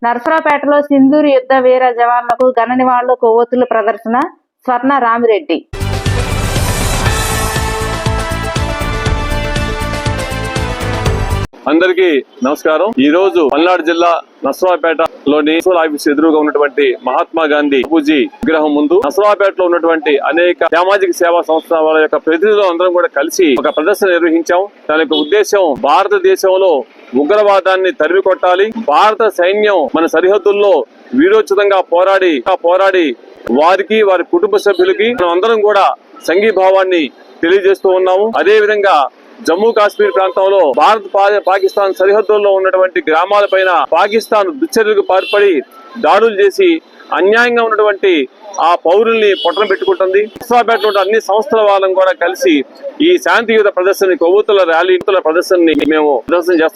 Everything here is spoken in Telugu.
నర్సరావుపేటలో సింధూరు యుద్ధ వీర జవాన్లకు ఘన నివాళులు కొవ్వొత్తుల ప్రదర్శన. స్వర్ణ రామిరెడ్డి. అందరికీ నమస్కారం. ఈ రోజు పల్నాడు జిల్లా నర్సరావుపేటలోని ఆఫీస్ ఎదురుగా ఉన్నటువంటి మహాత్మా గాంధీ బాపూజీ విగ్రహం ముందు నర్సరావుపేటలో ఉన్నటువంటి అనేక సామాజిక సేవా సంస్థల వాళ్ళ యొక్క ప్రతినిధులు అందరం కూడా కలిసి ఒక ప్రదర్శన నిర్వహించాం. దాని యొక్క ఉద్దేశం భారతదేశంలో ఉగ్రవాదాన్ని తరిమి కొట్టాలి. భారత సైన్యం మన సరిహద్దుల్లో వీరోచితంగా పోరాడి వారికి వారి కుటుంబ సభ్యులకి మనం అందరం కూడా సంఘీభావాన్ని తెలియజేస్తూ ఉన్నాము. అదే విధంగా జమ్మూ కాశ్మీర్ ప్రాంతంలో పాకిస్తాన్ సరిహద్దుల్లో ఉన్నటువంటి గ్రామాలపైన పాకిస్తాన్ దుశ్చర్యలకు పాల్పడి దాడులు చేసి అన్యాయంగా ఉన్నటువంటి ఆ పౌరుల్ని పొట్టన పెట్టుకుంటుంది. నర్సరావుపేటలో అన్ని సంస్థల వాళ్ళం కూడా కలిసి ఈ శాంతియుత ప్రదర్శన కొవ్వొత్తుల ర్యాలీ ప్రదర్శనని మేము ప్రదర్శన చేస్తాం.